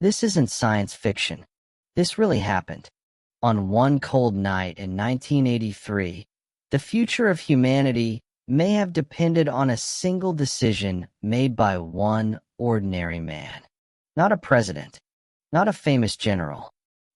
This isn't science fiction. This really happened. On one cold night in 1983, the future of humanity may have depended on a single decision made by one ordinary man. Not a president, not a famous general,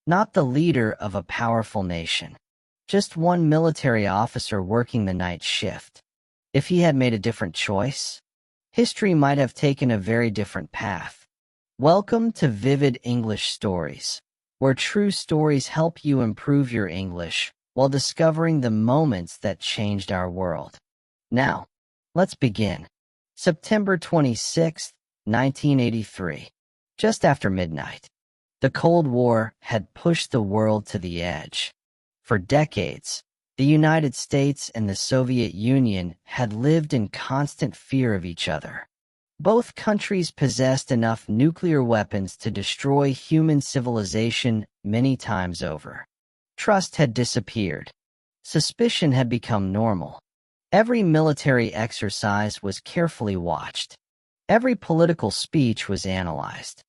not the leader of a powerful nation. Just one military officer working the night shift. If he had made a different choice, history might have taken a very different path. Welcome to Vivid English Stories, where true stories help you improve your English while discovering the moments that changed our world. Now, let's begin. September 26, 1983. Just after midnight. The Cold War had pushed the world to the edge. For decades, the United States and the Soviet Union had lived in constant fear of each other. Both countries possessed enough nuclear weapons to destroy human civilization many times over. Trust had disappeared. Suspicion had become normal. Every military exercise was carefully watched. Every political speech was analyzed.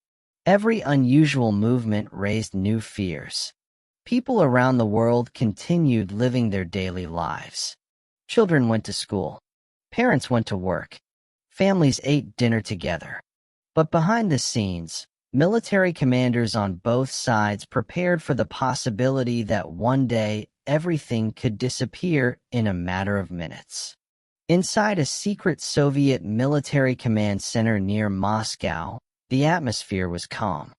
Every unusual movement raised new fears. People around the world continued living their daily lives. Children went to school. Parents went to work. Families ate dinner together. But behind the scenes, military commanders on both sides prepared for the possibility that one day everything could disappear in a matter of minutes. Inside a secret Soviet military command center near Moscow, the atmosphere was calm.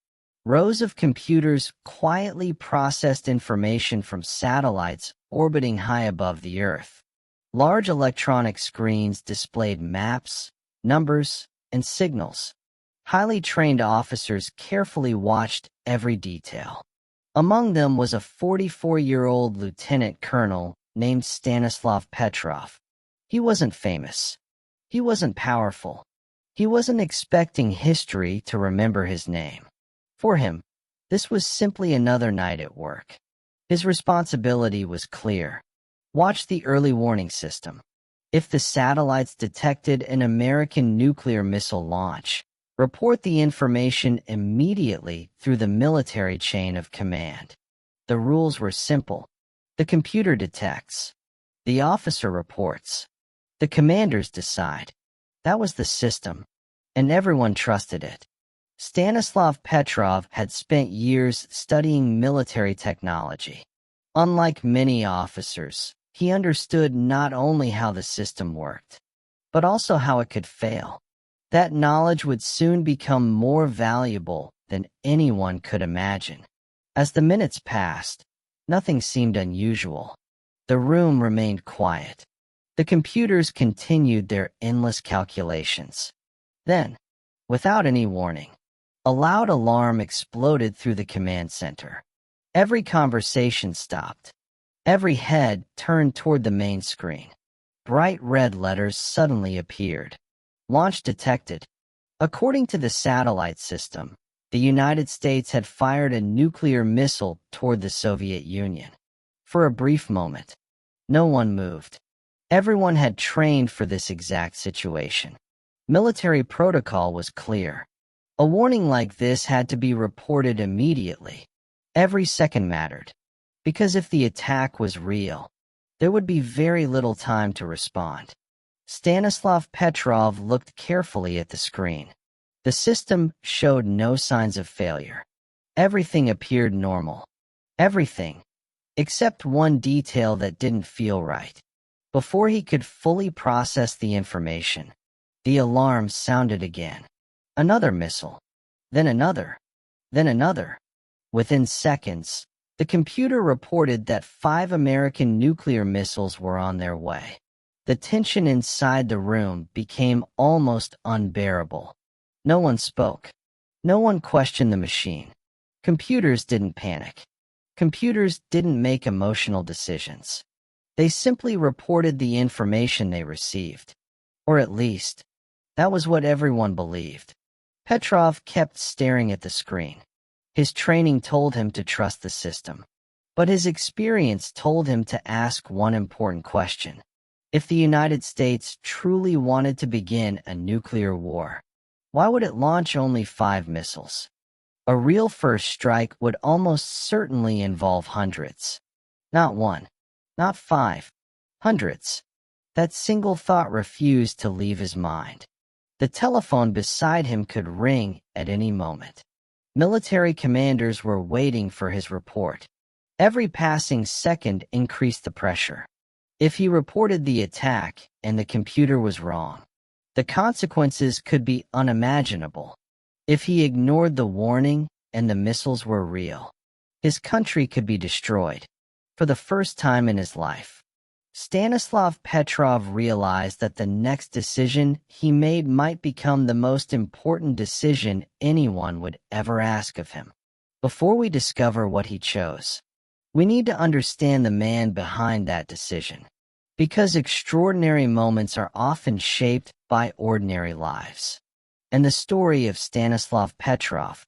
Rows of computers quietly processed information from satellites orbiting high above the Earth. Large electronic screens displayed maps, numbers, and signals. Highly trained officers carefully watched every detail. Among them was a 44-year-old lieutenant colonel named Stanislav Petrov. He wasn't famous. He wasn't powerful. He wasn't expecting history to remember his name. For him, this was simply another night at work. His responsibility was clear. Watch the early warning system. If the satellites detected an American nuclear missile launch, report the information immediately through the military chain of command. The rules were simple. The computer detects. The officer reports. The commanders decide. That was the system, and everyone trusted it. Stanislav Petrov had spent years studying military technology. Unlike many officers, he understood not only how the system worked, but also how it could fail. That knowledge would soon become more valuable than anyone could imagine. As the minutes passed, nothing seemed unusual. The room remained quiet. The computers continued their endless calculations. Then, without any warning, a loud alarm exploded through the command center. Every conversation stopped. Every head turned toward the main screen. Bright red letters suddenly appeared. Launch detected. According to the satellite system, the United States had fired a nuclear missile toward the Soviet Union. For a brief moment, no one moved. Everyone had trained for this exact situation. Military protocol was clear. A warning like this had to be reported immediately. Every second mattered, because if the attack was real, there would be very little time to respond. Stanislav Petrov looked carefully at the screen. The system showed no signs of failure. Everything appeared normal. Everything, except one detail that didn't feel right. Before he could fully process the information, the alarm sounded again. Another missile. Then another. Then another. Within seconds, the computer reported that 5 American nuclear missiles were on their way. The tension inside the room became almost unbearable. No one spoke. No one questioned the machine. Computers didn't panic. Computers didn't make emotional decisions. They simply reported the information they received. Or at least, that was what everyone believed. Petrov kept staring at the screen. His training told him to trust the system. But his experience told him to ask one important question. If the United States truly wanted to begin a nuclear war, why would it launch only 5 missiles? A real first strike would almost certainly involve hundreds. Not one, not five, hundreds. That single thought refused to leave his mind. The telephone beside him could ring at any moment. Military commanders were waiting for his report. Every passing second increased the pressure. If he reported the attack and the computer was wrong, the consequences could be unimaginable. If he ignored the warning and the missiles were real, his country could be destroyed. For the first time in his life, Stanislav Petrov realized that the next decision he made might become the most important decision anyone would ever ask of him. Before we discover what he chose, we need to understand the man behind that decision, because extraordinary moments are often shaped by ordinary lives. And the story of Stanislav Petrov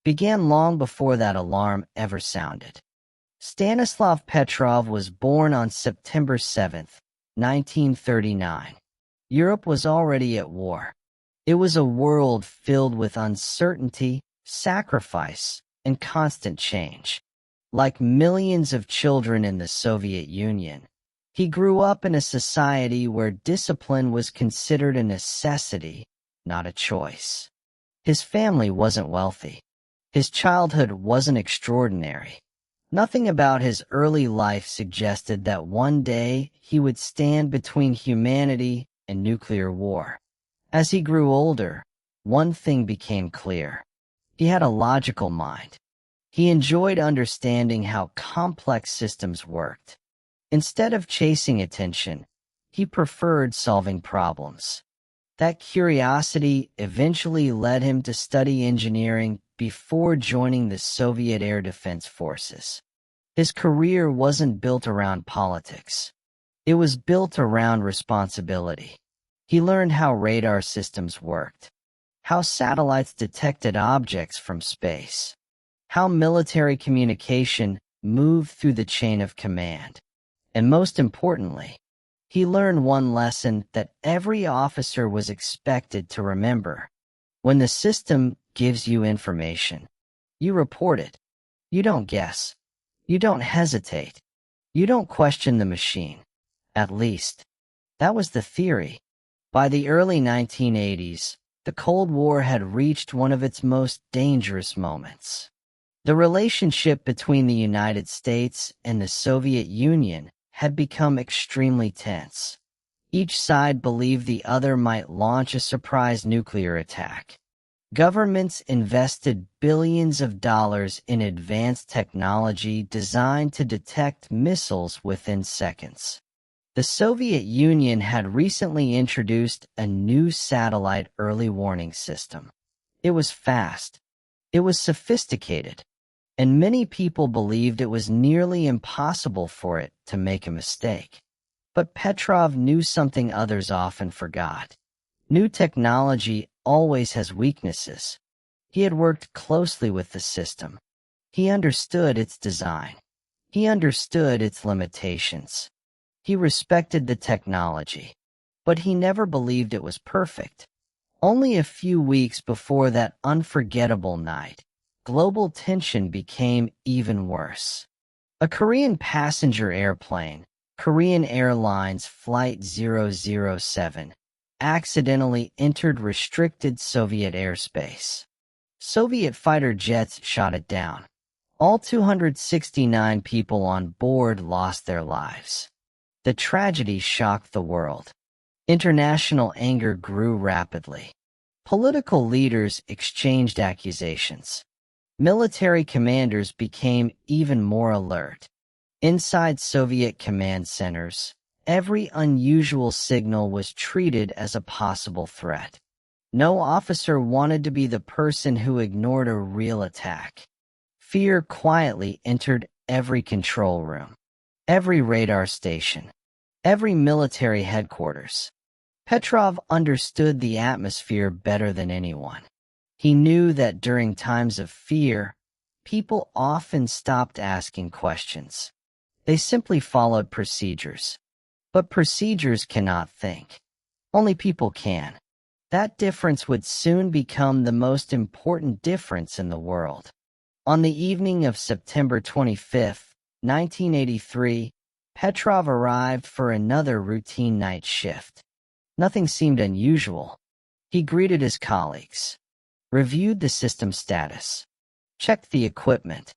began long before that alarm ever sounded. Stanislav Petrov was born on September 7, 1939. Europe was already at war. It was a world filled with uncertainty, sacrifice, and constant change. Like millions of children in the Soviet Union, he grew up in a society where discipline was considered a necessity, not a choice. His family wasn't wealthy. His childhood wasn't extraordinary. Nothing about his early life suggested that one day he would stand between humanity and nuclear war. As he grew older, one thing became clear. He had a logical mind. He enjoyed understanding how complex systems worked. Instead of chasing attention, he preferred solving problems. That curiosity eventually led him to study engineering before joining the Soviet Air Defense Forces. His career wasn't built around politics. It was built around responsibility. He learned how radar systems worked, how satellites detected objects from space, how military communication moved through the chain of command. And most importantly, he learned one lesson that every officer was expected to remember. When the system gives you information, you report it. You don't guess. You don't hesitate. You don't question the machine. At least, that was the theory. By the early 1980s, the Cold War had reached one of its most dangerous moments. The relationship between the United States and the Soviet Union had become extremely tense. Each side believed the other might launch a surprise nuclear attack. Governments invested billions of dollars in advanced technology designed to detect missiles within seconds. The Soviet Union had recently introduced a new satellite early warning system. It was fast. It was sophisticated. And many people believed it was nearly impossible for it to make a mistake. But Petrov knew something others often forgot. New technology always has weaknesses. He had worked closely with the system. He understood its design. He understood its limitations. He respected the technology, but he never believed it was perfect. Only a few weeks before that unforgettable night, global tension became even worse. A Korean passenger airplane, Korean Airlines Flight 007, accidentally entered restricted Soviet airspace. Soviet fighter jets shot it down. All 269 people on board lost their lives. The tragedy shocked the world. International anger grew rapidly. Political leaders exchanged accusations. Military commanders became even more alert. Inside Soviet command centers, every unusual signal was treated as a possible threat. No officer wanted to be the person who ignored a real attack. Fear quietly entered every control room, every radar station, every military headquarters. Petrov understood the atmosphere better than anyone. He knew that during times of fear, people often stopped asking questions. They simply followed procedures. But procedures cannot think. Only people can. That difference would soon become the most important difference in the world. On the evening of September 25, 1983, Petrov arrived for another routine night shift. Nothing seemed unusual. He greeted his colleagues, reviewed the system status, checked the equipment.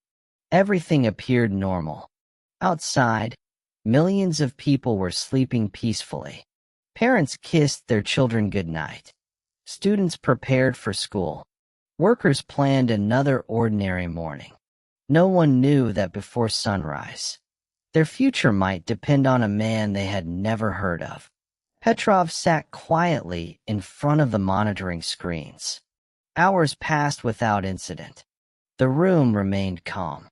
Everything appeared normal. Outside, millions of people were sleeping peacefully. Parents kissed their children goodnight. Students prepared for school. Workers planned another ordinary morning. No one knew that before sunrise, their future might depend on a man they had never heard of. Petrov sat quietly in front of the monitoring screens. Hours passed without incident. The room remained calm.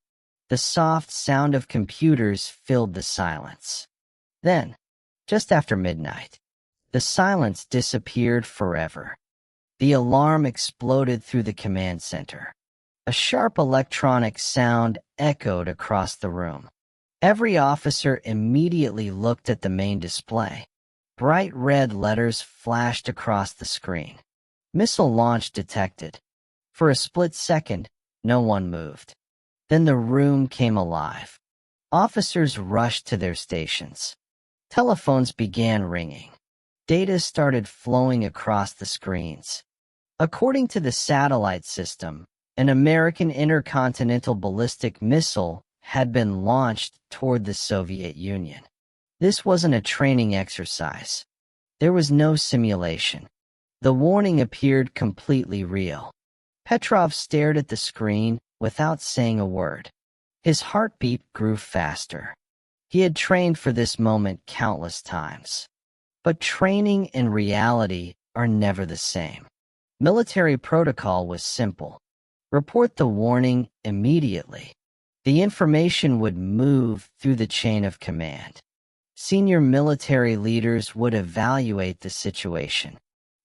The soft sound of computers filled the silence. Then, just after midnight, the silence disappeared forever. The alarm exploded through the command center. A sharp electronic sound echoed across the room. Every officer immediately looked at the main display. Bright red letters flashed across the screen. Missile launch detected. For a split second, no one moved. Then the room came alive. Officers rushed to their stations. Telephones began ringing. Data started flowing across the screens. According to the satellite system, an American intercontinental ballistic missile had been launched toward the Soviet Union. This wasn't a training exercise. There was no simulation. The warning appeared completely real. Petrov stared at the screen without saying a word. His heartbeat grew faster. He had trained for this moment countless times. But training and reality are never the same. Military protocol was simple. Report the warning immediately. The information would move through the chain of command. Senior military leaders would evaluate the situation.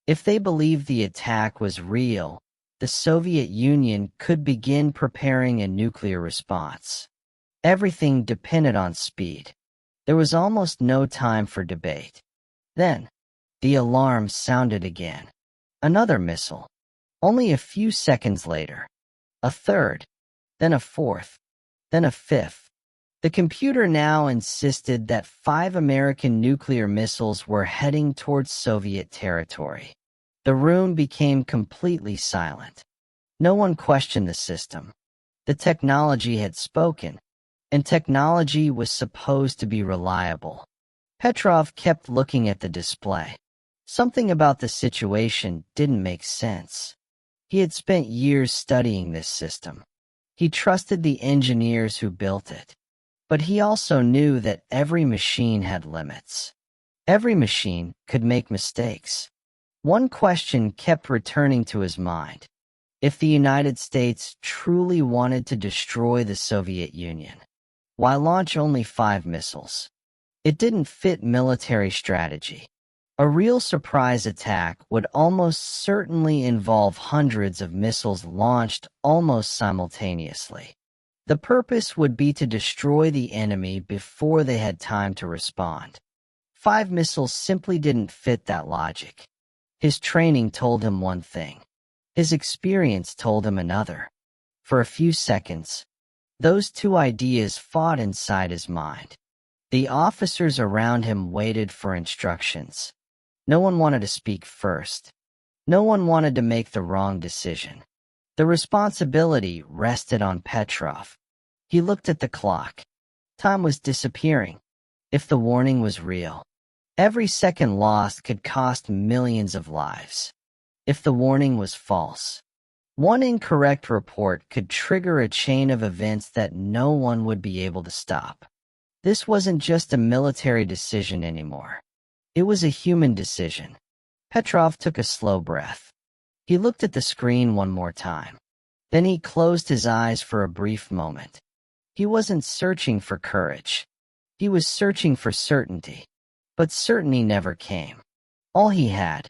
If they believed the attack was real, the Soviet Union could begin preparing a nuclear response. Everything depended on speed. There was almost no time for debate. Then, the alarm sounded again. Another missile. Only a few seconds later. A third. Then a fourth. Then a fifth. The computer now insisted that 5 American nuclear missiles were heading towards Soviet territory. The room became completely silent. No one questioned the system. The technology had spoken, and technology was supposed to be reliable. Petrov kept looking at the display. Something about the situation didn't make sense. He had spent years studying this system. He trusted the engineers who built it. But he also knew that every machine had limits. Every machine could make mistakes. One question kept returning to his mind. If the United States truly wanted to destroy the Soviet Union, why launch only 5 missiles? It didn't fit military strategy. A real surprise attack would almost certainly involve hundreds of missiles launched almost simultaneously. The purpose would be to destroy the enemy before they had time to respond. 5 missiles simply didn't fit that logic. His training told him one thing. His experience told him another. For a few seconds, those two ideas fought inside his mind. The officers around him waited for instructions. No one wanted to speak first. No one wanted to make the wrong decision. The responsibility rested on Petrov. He looked at the clock. Time was disappearing. If the warning was real, every second lost could cost millions of lives. If the warning was false, one incorrect report could trigger a chain of events that no one would be able to stop. This wasn't just a military decision anymore. It was a human decision. Petrov took a slow breath. He looked at the screen one more time. Then he closed his eyes for a brief moment. He wasn't searching for courage. He was searching for certainty. But certainty never came. All he had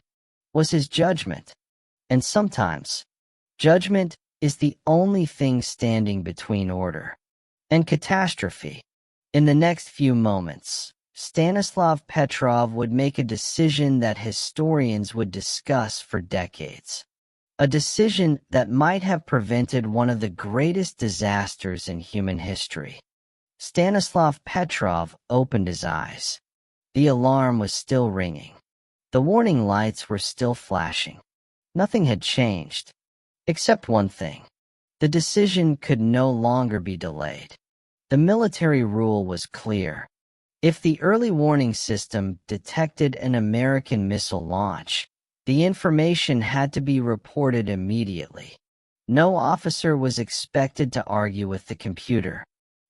was his judgment. And sometimes, judgment is the only thing standing between order and catastrophe. In the next few moments, Stanislav Petrov would make a decision that historians would discuss for decades. A decision that might have prevented one of the greatest disasters in human history. Stanislav Petrov opened his eyes. The alarm was still ringing. The warning lights were still flashing. Nothing had changed. Except one thing. The decision could no longer be delayed. The military rule was clear. If the early warning system detected an American missile launch, the information had to be reported immediately. No officer was expected to argue with the computer.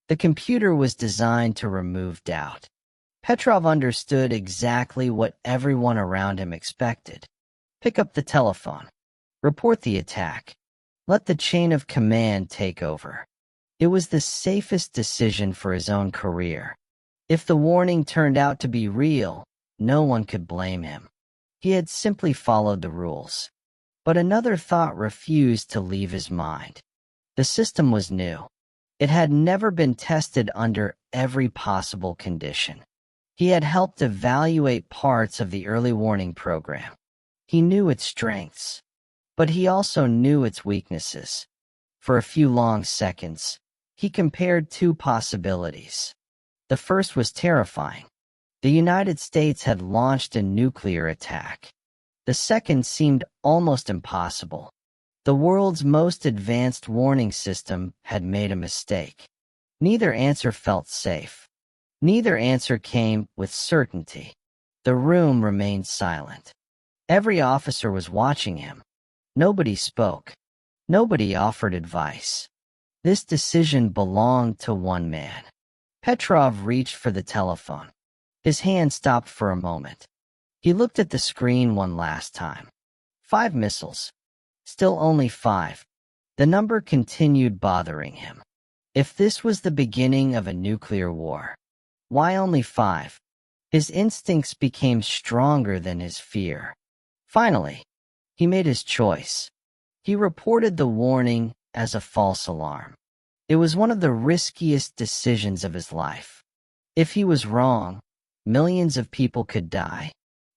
The computer was designed to remove doubt. Petrov understood exactly what everyone around him expected. Pick up the telephone. Report the attack. Let the chain of command take over. It was the safest decision for his own career. If the warning turned out to be real, no one could blame him. He had simply followed the rules. But another thought refused to leave his mind. The system was new. It had never been tested under every possible condition. He had helped evaluate parts of the early warning program. He knew its strengths, but he also knew its weaknesses. For a few long seconds, he compared two possibilities. The first was terrifying. The United States had launched a nuclear attack. The second seemed almost impossible. The world's most advanced warning system had made a mistake. Neither answer felt safe. Neither answer came with certainty. The room remained silent. Every officer was watching him. Nobody spoke. Nobody offered advice. This decision belonged to one man. Petrov reached for the telephone. His hand stopped for a moment. He looked at the screen one last time. 5 missiles. Still only 5. The number continued bothering him. If this was the beginning of a nuclear war, why only 5? His instincts became stronger than his fear. Finally, he made his choice. He reported the warning as a false alarm. It was one of the riskiest decisions of his life. If he was wrong, millions of people could die.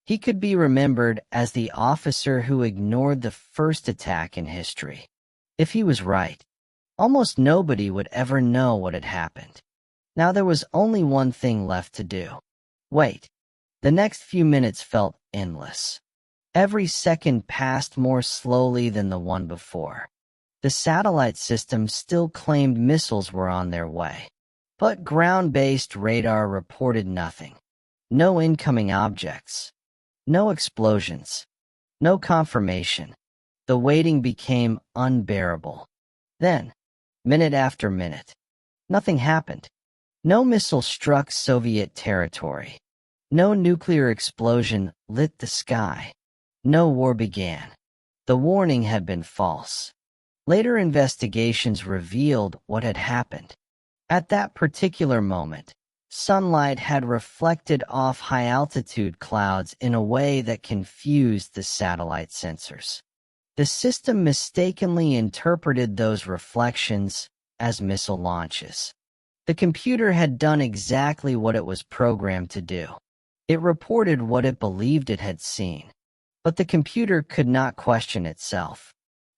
He could be remembered as the officer who ignored the first attack in history. If he was right, almost nobody would ever know what had happened. Now there was only one thing left to do. Wait. The next few minutes felt endless. Every second passed more slowly than the one before. The satellite system still claimed missiles were on their way. But ground-based radar reported nothing. No incoming objects. No explosions. No confirmation. The waiting became unbearable. Then, minute after minute, nothing happened. No missile struck Soviet territory. No nuclear explosion lit the sky. No war began. The warning had been false. Later investigations revealed what had happened. At that particular moment, sunlight had reflected off high-altitude clouds in a way that confused the satellite sensors. The system mistakenly interpreted those reflections as missile launches. The computer had done exactly what it was programmed to do. It reported what it believed it had seen. But the computer could not question itself.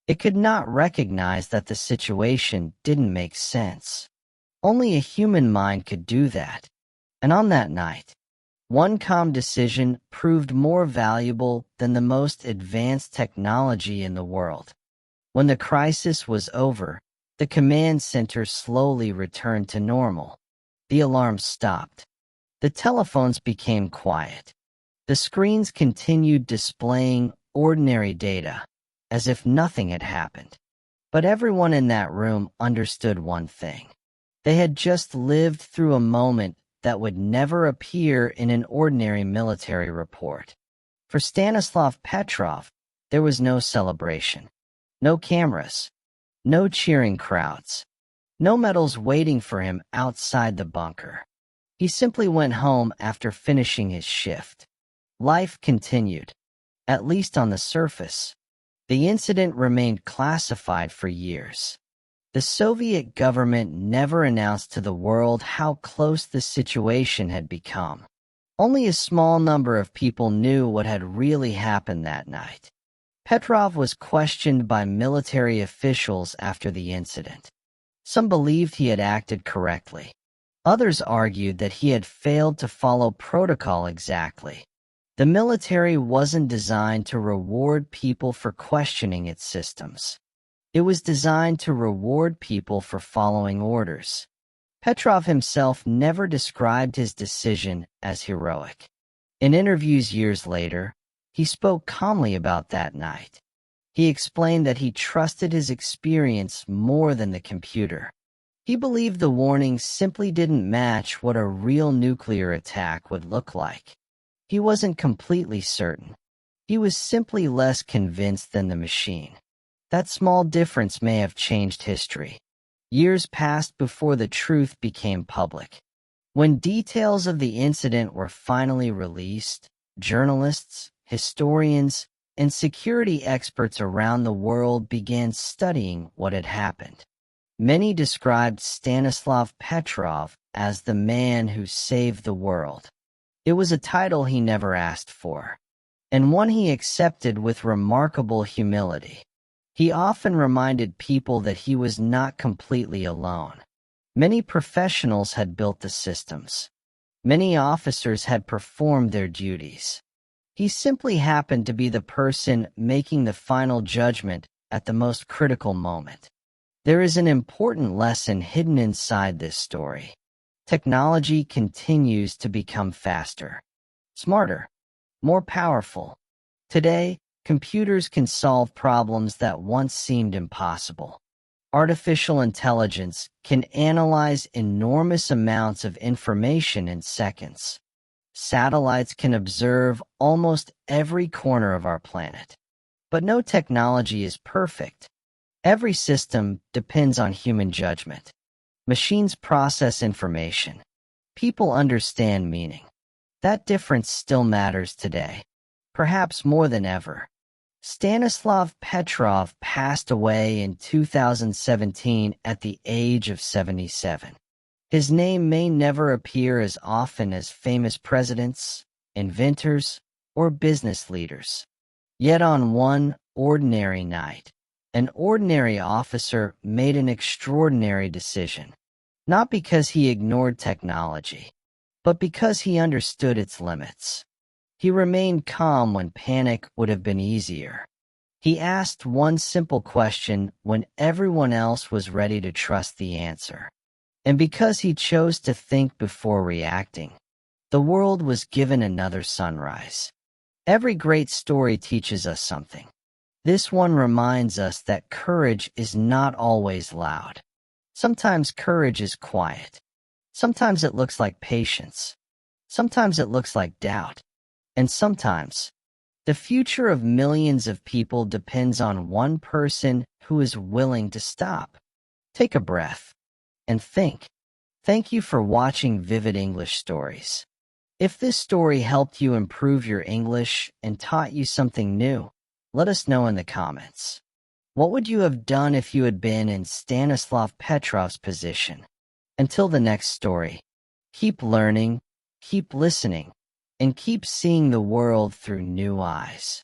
It could not recognize that the situation didn't make sense. Only a human mind could do that. And on that night, one calm decision proved more valuable than the most advanced technology in the world. When the crisis was over, the command center slowly returned to normal. The alarms stopped. The telephones became quiet. The screens continued displaying ordinary data, as if nothing had happened. But everyone in that room understood one thing. They had just lived through a moment that would never appear in an ordinary military report. For Stanislav Petrov, there was no celebration, no cameras, no cheering crowds, no medals waiting for him outside the bunker. He simply went home after finishing his shift. Life continued, at least on the surface. The incident remained classified for years. The Soviet government never announced to the world how close the situation had become. Only a small number of people knew what had really happened that night. Petrov was questioned by military officials after the incident. Some believed he had acted correctly. Others argued that he had failed to follow protocol exactly. The military wasn't designed to reward people for questioning its systems. It was designed to reward people for following orders. Petrov himself never described his decision as heroic. In interviews years later, he spoke calmly about that night. He explained that he trusted his experience more than the computer. He believed the warnings simply didn't match what a real nuclear attack would look like. He wasn't completely certain. He was simply less convinced than the machine. That small difference may have changed history. Years passed before the truth became public. When details of the incident were finally released, journalists, historians, and security experts around the world began studying what had happened. Many described Stanislav Petrov as the man who saved the world. It was a title he never asked for, and one he accepted with remarkable humility. He often reminded people that he was not completely alone. Many professionals had built the systems. Many officers had performed their duties. He simply happened to be the person making the final judgment at the most critical moment. There is an important lesson hidden inside this story. Technology continues to become faster, smarter, more powerful. Today, computers can solve problems that once seemed impossible. Artificial intelligence can analyze enormous amounts of information in seconds. Satellites can observe almost every corner of our planet. But no technology is perfect. Every system depends on human judgment. Machines process information. People understand meaning. That difference still matters today, perhaps more than ever. Stanislav Petrov passed away in 2017 at the age of 77. His name may never appear as often as famous presidents, inventors, or business leaders. Yet on one ordinary night, an ordinary officer made an extraordinary decision, not because he ignored technology, but because he understood its limits. He remained calm when panic would have been easier. He asked one simple question when everyone else was ready to trust the answer. And because he chose to think before reacting, the world was given another sunrise. Every great story teaches us something. This one reminds us that courage is not always loud. Sometimes courage is quiet. Sometimes it looks like patience. Sometimes it looks like doubt. And sometimes, the future of millions of people depends on one person who is willing to stop, take a breath, and think. Thank you for watching Vivid English Stories. If this story helped you improve your English and taught you something new, let us know in the comments. What would you have done if you had been in Stanislav Petrov's position? Until the next story, keep learning, keep listening, and keep seeing the world through new eyes.